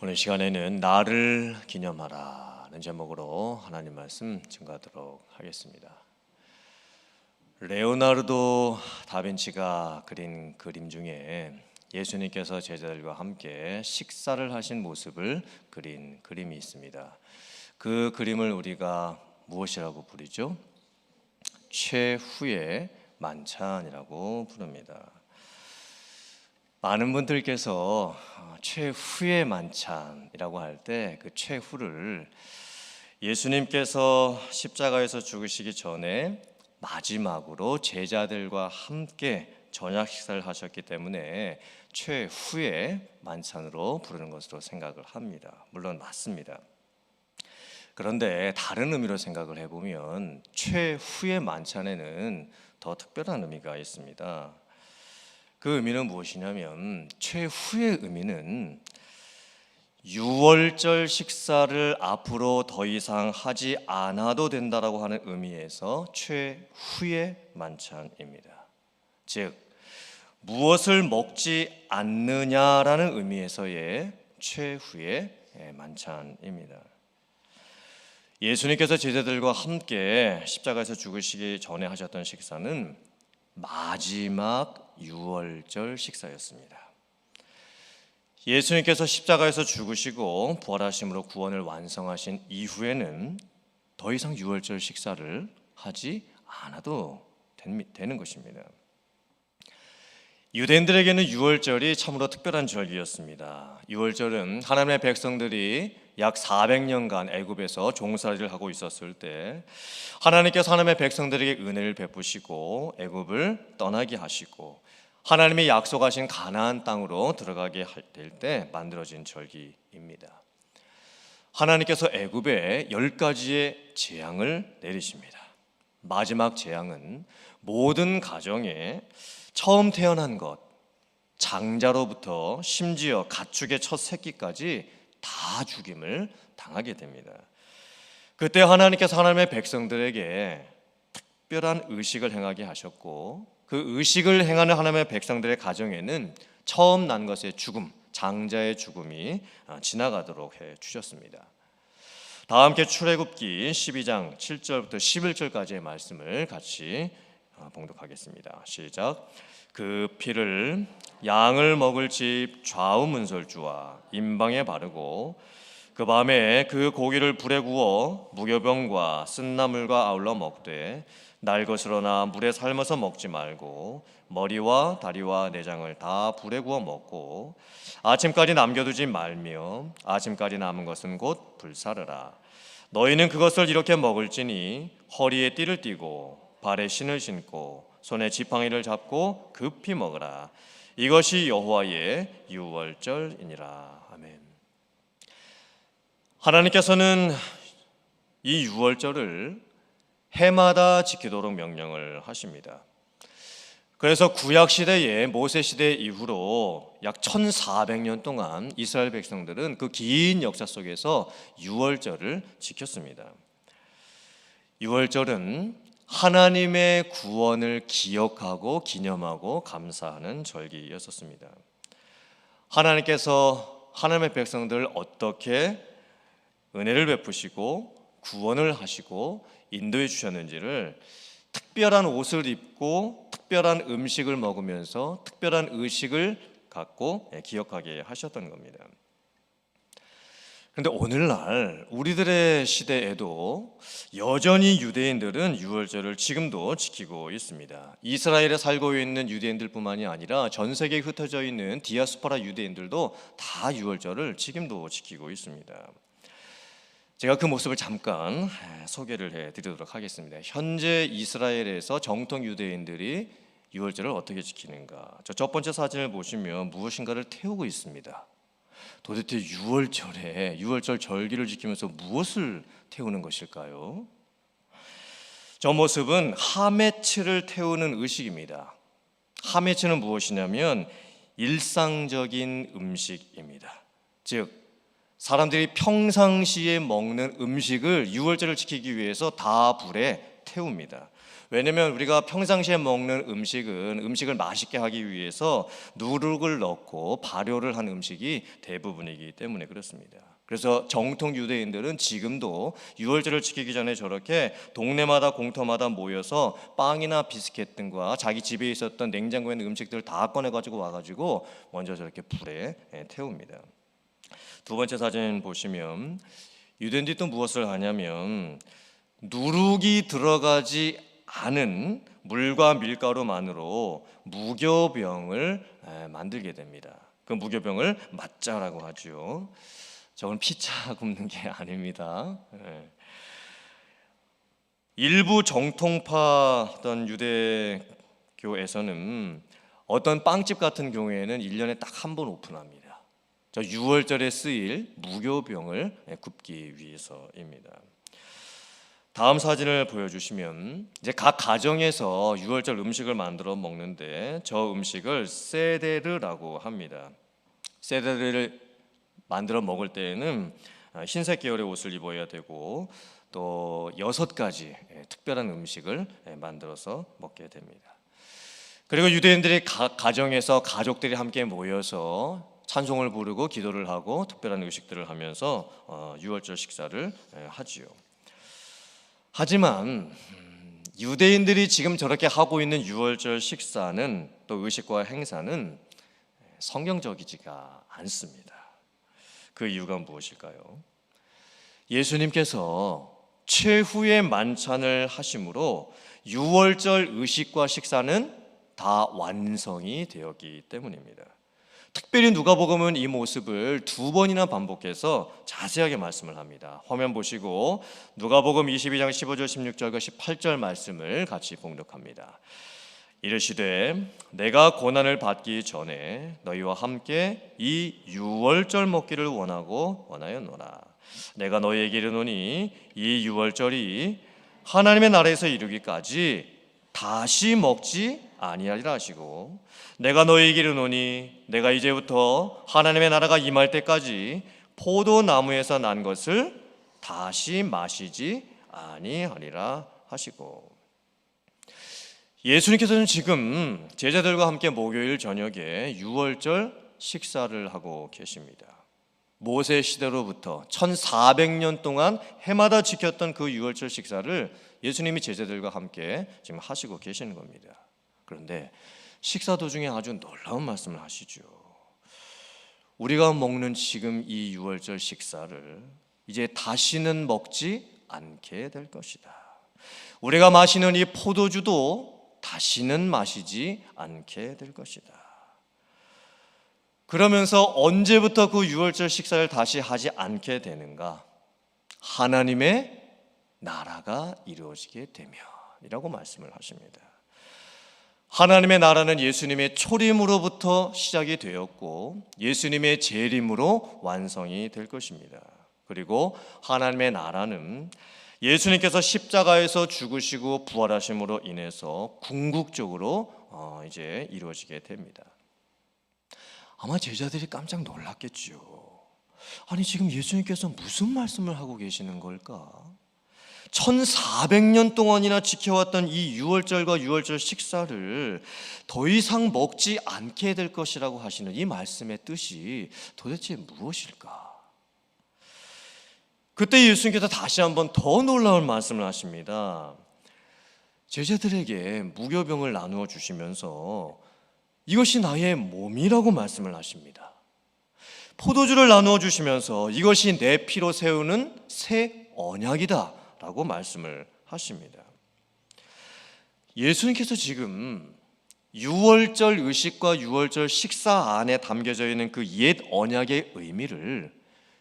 오늘 시간에는 나를 기념하라는 제목으로 하나님 말씀 증거하도록 하겠습니다. 레오나르도 다빈치가 그린 그림 중에 예수님께서 제자들과 함께 식사를 하신 모습을 그린 그림이 있습니다. 그 그림을 우리가 무엇이라고 부르죠? 최후의 만찬이라고 부릅니다. 많은 분들께서 최후의 만찬이라고 할 때 그 최후를 예수님께서 십자가에서 죽으시기 전에 마지막으로 제자들과 함께 저녁 식사를 하셨기 때문에 최후의 만찬으로 부르는 것으로 생각을 합니다. 물론 맞습니다. 그런데 다른 의미로 생각을 해보면 최후의 만찬에는 더 특별한 의미가 있습니다. 그 의미는 무엇이냐면 최후의 의미는 유월절 식사를 앞으로 더 이상 하지 않아도 된다라고 하는 의미에서 최후의 만찬입니다. 즉 무엇을 먹지 않느냐라는 의미에서의 최후의 만찬입니다. 예수님께서 제자들과 함께 십자가에서 죽으시기 전에 하셨던 식사는 마지막 유월절 식사였습니다. 예수님께서 십자가에서 죽으시고 부활하심으로 구원을 완성하신 이후에는 더 이상 유월절 식사를 하지 않아도 되는 것입니다. 유대인들에게는 유월절이 참으로 특별한 절기였습니다. 유월절은 하나님의 백성들이 약 400년간 애굽에서 종살이를 하고 있었을 때 하나님께서 하나님의 백성들에게 은혜를 베푸시고 애굽을 떠나게 하시고 하나님이 약속하신 가나안 땅으로 들어가게 될 때 만들어진 절기입니다. 하나님께서 애굽에 10가지의 재앙을 내리십니다. 마지막 재앙은 모든 가정에 처음 태어난 것, 장자로부터 심지어 가축의 첫 새끼까지 다 죽임을 당하게 됩니다. 그때 하나님께서 하나님의 백성들에게 특별한 의식을 행하게 하셨고 그 의식을 행하는 하나님의 백성들의 가정에는 처음 난 것의 죽음, 장자의 죽음이 지나가도록 해 주셨습니다. 다 함께 출애굽기 12장 7절부터 11절까지의 말씀을 같이 봉독하겠습니다. 시작. 그 피를 양을 먹을 집 좌우 문설주와 임방에 바르고 그 밤에 그 고기를 불에 구워 무교병과 쓴나물과 아울러 먹되 날 것으로나 물에 삶아서 먹지 말고 머리와 다리와 내장을 다 불에 구워 먹고 아침까지 남겨두지 말며 아침까지 남은 것은 곧 불사르라. 너희는 그것을 이렇게 먹을지니 허리에 띠를 띠고 발에 신을 신고 손에 지팡이를 잡고 급히 먹으라. 이것이 여호와의 유월절이니라. 아멘. 하나님께서는 이 유월절을 해마다 지키도록 명령을 하십니다. 그래서 구약 시대에 모세 시대 이후로 약 1400년 동안 이스라엘 백성들은 그 긴 역사 속에서 유월절을 지켰습니다. 유월절은 하나님의 구원을 기억하고 기념하고 감사하는 절기였었습니다. 하나님께서 하나님의 백성들을 어떻게 은혜를 베푸시고 구원을 하시고 인도해 주셨는지를 특별한 옷을 입고 특별한 음식을 먹으면서 특별한 의식을 갖고 기억하게 하셨던 겁니다. 그런데 오늘날 우리들의 시대에도 여전히 유대인들은 유월절을 지금도 지키고 있습니다. 이스라엘에 살고 있는 유대인들뿐만이 아니라 전 세계에 흩어져 있는 디아스포라 유대인들도 다 유월절을 지금도 지키고 있습니다. 제가 그 모습을 잠깐 소개를 해드리도록 하겠습니다. 현재 이스라엘에서 정통 유대인들이 유월절을 어떻게 지키는가? 첫 번째 사진을 보시면 무엇인가를 태우고 있습니다. 도대체 유월절 절기를 지키면서 무엇을 태우는 것일까요? 저 모습은 하메츠를 태우는 의식입니다. 하메츠는 무엇이냐면 일상적인 음식입니다. 즉 사람들이 평상시에 먹는 음식을 유월절을 지키기 위해서 다 불에 태웁니다. 왜냐면 우리가 평상시에 먹는 음식은 음식을 맛있게 하기 위해서 누룩을 넣고 발효를 한 음식이 대부분이기 때문에 그렇습니다. 그래서 정통 유대인들은 지금도 유월절을 지키기 전에 저렇게 동네마다 공터마다 모여서 빵이나 비스켓 등과 자기 집에 있었던 냉장고에 있는 음식들을 다 꺼내가지고 와가지고 먼저 저렇게 불에 태웁니다. 두 번째 사진 보시면 유대인들이 또 무엇을 하냐면 누룩이 들어가지 않은 물과 밀가루만으로 무교병을 만들게 됩니다. 그 무교병을 맞자라고 하죠. 저건 피자 굽는 게 아닙니다. 일부 정통파 어떤 유대교에서는 어떤 빵집 같은 경우에는 1년에 딱 한 번 오픈합니다. 저 유월절에 쓰일 무교병을 굽기 위해서입니다. 다음 사진을 보여주시면 이제 각 가정에서 유월절 음식을 만들어 먹는데 저 음식을 세데르라고 합니다. 세데르를 만들어 먹을 때에는 흰색 계열의 옷을 입어야 되고 또 6가지 특별한 음식을 만들어서 먹게 됩니다. 그리고 유대인들이 각 가정에서 가족들이 함께 모여서 찬송을 부르고 기도를 하고 특별한 의식들을 하면서 유월절 식사를 하지요. 하지만 유대인들이 지금 저렇게 하고 있는 유월절 식사는 또 의식과 행사는 성경적이지가 않습니다. 그 이유가 무엇일까요? 예수님께서 최후의 만찬을 하심으로 유월절 의식과 식사는 다 완성이 되었기 때문입니다. 특별히 누가복음은 이 모습을 2번이나 반복해서 자세하게 말씀을 합니다. 화면 보시고 누가복음 22장 15절 16절과 18절 말씀을 같이 봉독합니다. 이르시되 내가 고난을 받기 전에 너희와 함께 이 유월절 먹기를 원하였노라. 내가 너희에게 이르노니 이 유월절이 하나님의 나라에서 이르기까지 다시 먹지 아니하리라 하시고 내가 너희에게 이르노니 내가 이제부터 하나님의 나라가 임할 때까지 포도나무에서 난 것을 다시 마시지 아니하리라 하시고 예수님께서는 지금 제자들과 함께 목요일 저녁에 유월절 식사를 하고 계십니다. 모세 시대로부터 1400년 동안 해마다 지켰던 그 유월절 식사를 예수님이 제자들과 함께 지금 하시고 계시는 겁니다. 그런데 식사 도중에 아주 놀라운 말씀을 하시죠. 우리가 먹는 지금 이 유월절 식사를 이제 다시는 먹지 않게 될 것이다. 우리가 마시는 이 포도주도 다시는 마시지 않게 될 것이다. 그러면서 언제부터 그 유월절 식사를 다시 하지 않게 되는가? 하나님의 나라가 이루어지게 되면이라고 말씀을 하십니다. 하나님의 나라는 예수님의 초림으로부터 시작이 되었고 예수님의 재림으로 완성이 될 것입니다. 그리고 하나님의 나라는 예수님께서 십자가에서 죽으시고 부활하심으로 인해서 궁극적으로 이제 이루어지게 됩니다. 아마 제자들이 깜짝 놀랐겠죠. 아니 지금 예수님께서 무슨 말씀을 하고 계시는 걸까? 1400년 동안이나 지켜왔던 이 유월절과 유월절 식사를 더 이상 먹지 않게 될 것이라고 하시는 이 말씀의 뜻이 도대체 무엇일까? 그때 예수님께서 다시 한번 더 놀라운 말씀을 하십니다. 제자들에게 무교병을 나누어 주시면서 이것이 나의 몸이라고 말씀을 하십니다. 포도주를 나누어 주시면서 이것이 내 피로 세우는 새 언약이다 라고 말씀을 하십니다. 예수님께서 지금 유월절 의식과 유월절 식사 안에 담겨져 있는 그 옛 언약의 의미를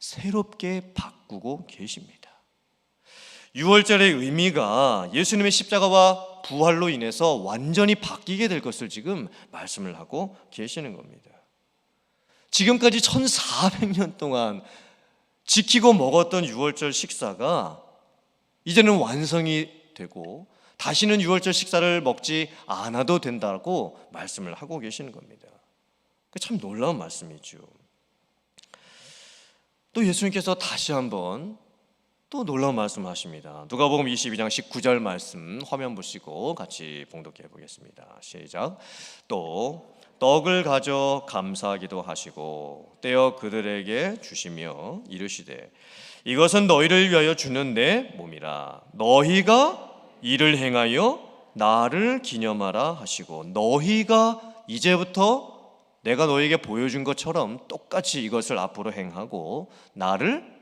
새롭게 바꾸고 계십니다. 유월절의 의미가 예수님의 십자가와 부활로 인해서 완전히 바뀌게 될 것을 지금 말씀을 하고 계시는 겁니다. 지금까지 1400년 동안 지키고 먹었던 유월절 식사가 이제는 완성이 되고 다시는 유월절 식사를 먹지 않아도 된다고 말씀을 하고 계시는 겁니다. 참 놀라운 말씀이죠. 또 예수님께서 다시 한번 또 놀라운 말씀하십니다. 누가복음 22장 19절 말씀 화면 보시고 같이 봉독해 보겠습니다. 시작. 또 떡을 가져 감사하기도 하시고 떼어 그들에게 주시며 이르시되 이것은 너희를 위하여 주는 내 몸이라. 너희가 이를 행하여 나를 기념하라 하시고, 너희가 이제부터 내가 너희에게 보여준 것처럼 똑같이 이것을 앞으로 행하고 나를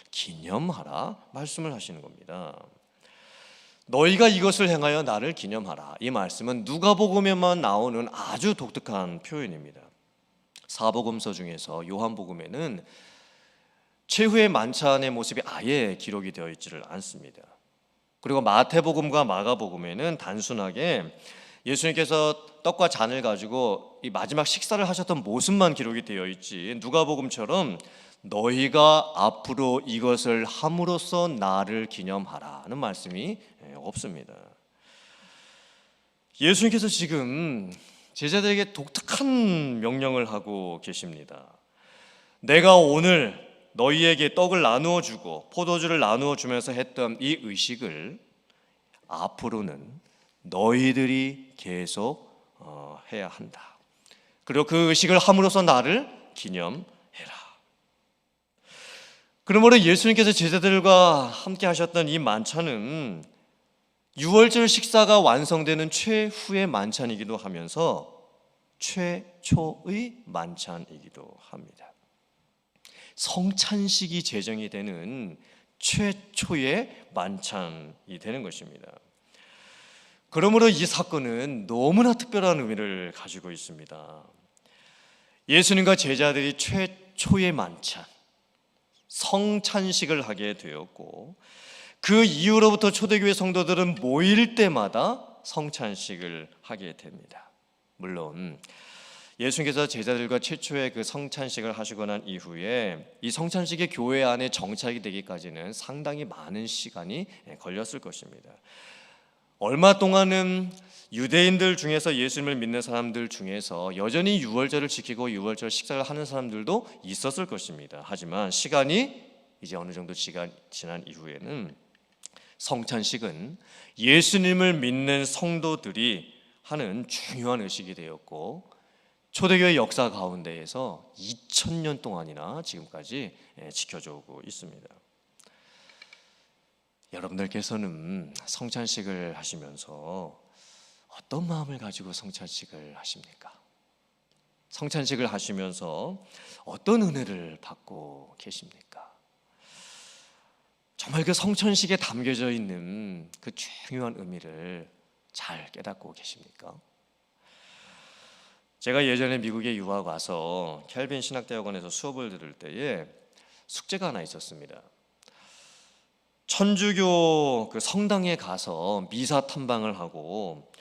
기념하라 말씀을 하시는 겁니다. 너희가 이것을 행하여 나를 기념하라. 이 말씀은 누가복음에만 나오는 아주 독특한 표현입니다. 사복음서 중에서 요한복음에는 최후의 만찬의 모습이 아예 기록이 되어 있지를 않습니다. 그리고 마태복음과 마가복음에는 단순하게 예수님께서 떡과 잔을 가지고 이 마지막 식사를 하셨던 모습만 기록이 되어 있지, 누가복음처럼 너희가 앞으로 이것을 함으로써 나를 기념하라는 말씀이 없습니다. 예수님께서 지금 제자들에게 독특한 명령을 하고 계십니다. 내가 오늘 너희에게 떡을 나누어 주고 포도주를 나누어 주면서 했던 이 의식을 앞으로는 너희들이 계속 해야 한다. 그리고 그 의식을 함으로써 나를 기념해라. 그러므로 예수님께서 제자들과 함께 하셨던 이 만찬은 유월절 식사가 완성되는 최후의 만찬이기도 하면서 최초의 만찬이기도 합니다. 성찬식이 제정이 되는 최초의 만찬이 되는 것입니다. 그러므로 이 사건은 너무나 특별한 의미를 가지고 있습니다. 예수님과 제자들이 최초의 만찬, 성찬식을 하게 되었고, 그 이후로부터 초대교회 성도들은 모일 때마다 성찬식을 하게 됩니다. 물론 예수님께서 제자들과 최초의 그 성찬식을 하시고 난 이후에 이 성찬식이 교회 안에 정착이 되기까지는 상당히 많은 시간이 걸렸을 것입니다. 얼마 동안은 유대인들 중에서 예수님을 믿는 사람들 중에서 여전히 유월절을 지키고 유월절 식사를 하는 사람들도 있었을 것입니다. 하지만 시간이 이제 어느 정도 지난 이후에는 성찬식은 예수님을 믿는 성도들이 하는 중요한 의식이 되었고, 초대교회 역사 가운데에서 2000년 동안이나 지금까지 지켜져 오고 있습니다. 여러분들께서는 성찬식을 하시면서 어떤 마음을 가지고 성찬식을 하십니까? 성찬식을 하시면서 어떤 은혜를 받고 계십니까? 정말 그 성찬식에 담겨져 있는 그 중요한 의미를 잘 깨닫고 계십니까? 제가 예전에 미국에 유학 와서 켈빈 신학대학원에서 수업을 들을 때에 숙제가 하나 있었습니다. 천주교 그 성당에 가서 미사 탐방을 하고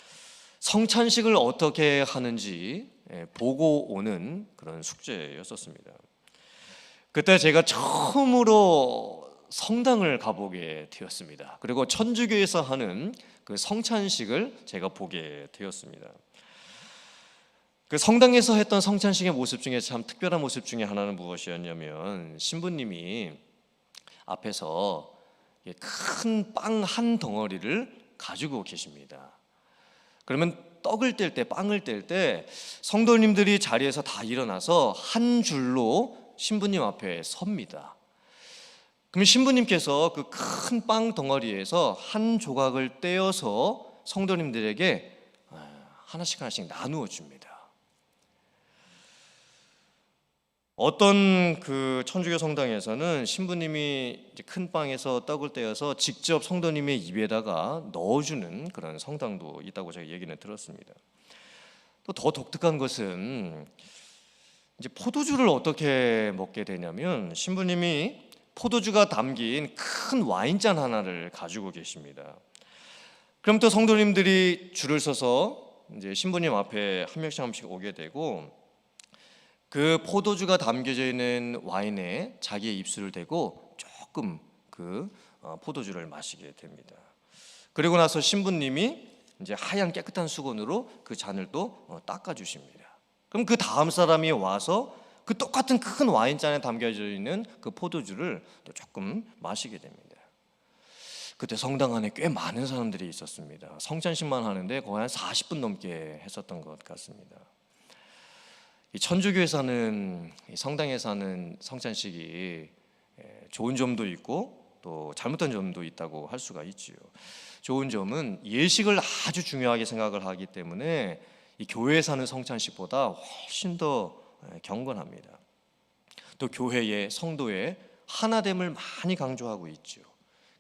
성찬식을 어떻게 하는지 보고 오는 그런 숙제였었습니다. 그때 제가 처음으로 성당을 가보게 되었습니다. 그리고 천주교에서 하는 그 성찬식을 제가 보게 되었습니다. 그 성당에서 했던 성찬식의 모습 중에 참 특별한 모습 중에 하나는 무엇이었냐면, 신부님이 앞에서 큰 빵 한 덩어리를 가지고 계십니다. 그러면 떡을 뗄 때, 빵을 뗄 때 성도님들이 자리에서 다 일어나서 한 줄로 신부님 앞에 섭니다. 그럼 신부님께서 그 큰 빵 덩어리에서 한 조각을 떼어서 성도님들에게 하나씩 나누어 줍니다. 어떤 그 천주교 성당에서는 신부님이 큰 빵에서 떡을 떼어서 직접 성도님의 입에다가 넣어주는 그런 성당도 있다고 제가 얘기는 들었습니다. 또 더 독특한 것은 이제 포도주를 어떻게 먹게 되냐면, 신부님이 포도주가 담긴 큰 와인잔 하나를 가지고 계십니다. 그럼 또 성도님들이 줄을 서서 이제 신부님 앞에 한 명씩 오게 되고, 그 포도주가 담겨져 있는 와인에 자기의 입술을 대고 조금 그 포도주를 마시게 됩니다. 그리고 나서 신부님이 이제 하얀 깨끗한 수건으로 그 잔을 또 닦아 주십니다. 그럼 그 다음 사람이 와서 그 똑같은 큰 와인잔에 담겨져 있는 그 포도주를 또 조금 마시게 됩니다. 그때 성당 안에 꽤 많은 사람들이 있었습니다. 성찬식만 하는데 거의 한 40분 넘게 했었던 것 같습니다. 이 천주교에서 하는, 성당에서 하는 성찬식이 좋은 점도 있고 또 잘못된 점도 있다고 할 수가 있지요. 좋은 점은 예식을 아주 중요하게 생각을 하기 때문에 이 교회에서 하는 성찬식보다 훨씬 더 경건합니다. 또 교회의 성도의 하나됨을 많이 강조하고 있죠.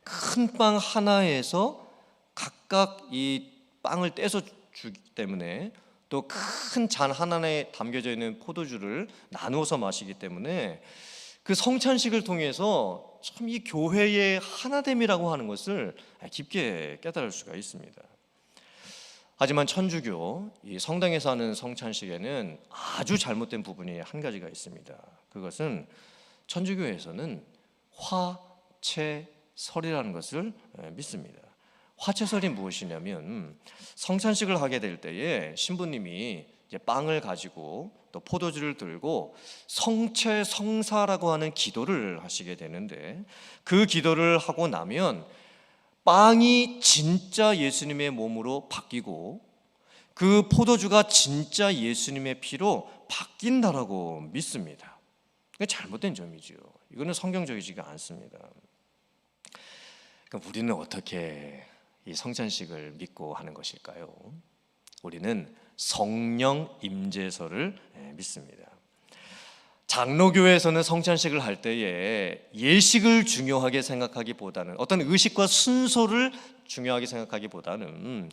큰 빵 하나에서 각각 이 빵을 떼서 주기 때문에, 또 큰 잔 하나에 담겨져 있는 포도주를 나누어서 마시기 때문에 그 성찬식을 통해서 참 이 교회의 하나됨이라고 하는 것을 깊게 깨달을 수가 있습니다. 하지만 천주교 이 성당에서 하는 성찬식에는 아주 잘못된 부분이 한 가지가 있습니다. 그것은 천주교에서는 화채설이라는 것을 믿습니다. 화채설이 무엇이냐면, 성찬식을 하게 될 때에 신부님이 이제 빵을 가지고 또 포도주를 들고 성채성사라고 하는 기도를 하시게 되는데, 그 기도를 하고 나면 빵이 진짜 예수님의 몸으로 바뀌고 그 포도주가 진짜 예수님의 피로 바뀐다라고 믿습니다. 이게 잘못된 점이죠. 이거는 성경적이지가 않습니다. 그럼 우리는 어떻게 이 성찬식을 믿고 하는 것일까요? 우리는 성령 임재설을 믿습니다. 장로교회에서는 성찬식을 할 때에 예식을 중요하게 생각하기보다는, 어떤 의식과 순서를 중요하게 생각하기보다는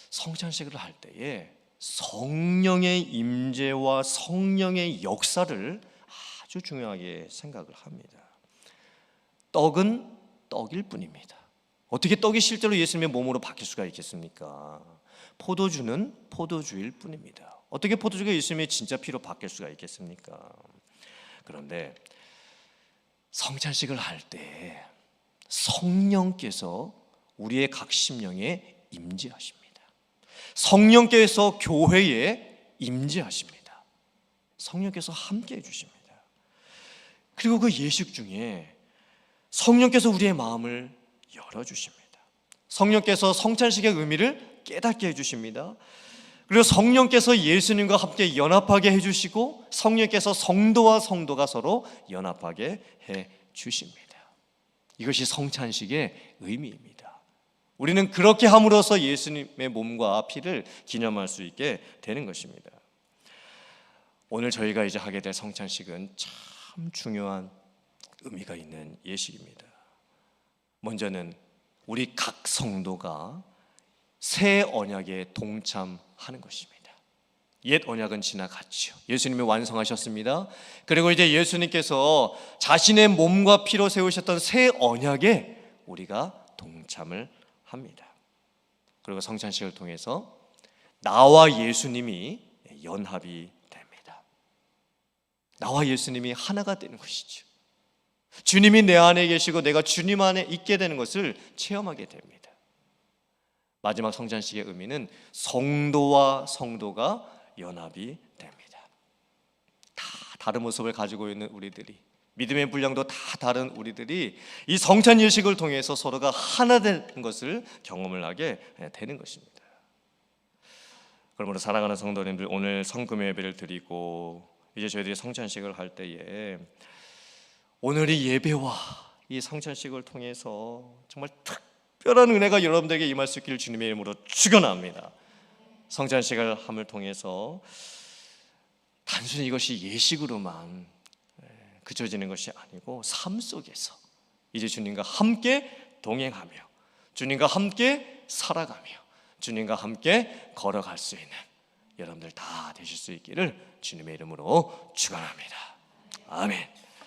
성찬식을 할 때에 성령의 임재와 성령의 역사를 아주 중요하게 생각을 합니다. 떡은 떡일 뿐입니다. 어떻게 떡이 실제로 예수님의 몸으로 바뀔 수가 있겠습니까? 포도주는 포도주일 뿐입니다. 어떻게 포도주가 예수님의 진짜 피로 바뀔 수가 있겠습니까? 그런데 성찬식을 할 때 성령께서 우리의 각 심령에 임재하십니다. 성령께서 교회에 임재하십니다. 성령께서 함께 해주십니다. 그리고 그 예식 중에 성령께서 우리의 마음을 열어주십니다. 성령께서 성찬식의 의미를 깨닫게 해주십니다. 그리고 성령께서 예수님과 함께 연합하게 해주시고, 성령께서 성도와 성도가 서로 연합하게 해주십니다. 이것이 성찬식의 의미입니다. 우리는 그렇게 함으로써 예수님의 몸과 피를 기념할 수 있게 되는 것입니다. 오늘 저희가 이제 하게 될 성찬식은 참 중요한 의미가 있는 예식입니다. 먼저는 우리 각 성도가 새 언약에 동참하는 것입니다. 옛 언약은 지나갔죠. 예수님이 완성하셨습니다. 그리고 이제 예수님께서 자신의 몸과 피로 세우셨던 새 언약에 우리가 동참을 합니다. 그리고 성찬식을 통해서 나와 예수님이 연합이 됩니다. 나와 예수님이 하나가 되는 것이죠. 주님이 내 안에 계시고 내가 주님 안에 있게 되는 것을 체험하게 됩니다. 마지막 성찬식의 의미는 성도와 성도가 연합이 됩니다. 다 다른 모습을 가지고 있는 우리들이, 믿음의 분량도 다 다른 우리들이 이 성찬 예식을 통해서 서로가 하나 되는 것을 경험을 하게 되는 것입니다. 그러므로 사랑하는 성도님들, 오늘 성금 예배를 드리고 이제 저희들이 성찬식을 할 때에 오늘의 예배와 이 성찬식을 통해서 정말 특별한 은혜가 여러분들에게 임할 수 있기를 주님의 이름으로 축원합니다. 성찬식을 함을 통해서 단순히 이것이 예식으로만 그쳐지는 것이 아니고, 삶 속에서 이제 주님과 함께 동행하며 주님과 함께 살아가며 주님과 함께 걸어갈 수 있는 여러분들 다 되실 수 있기를 주님의 이름으로 축원합니다. 아멘.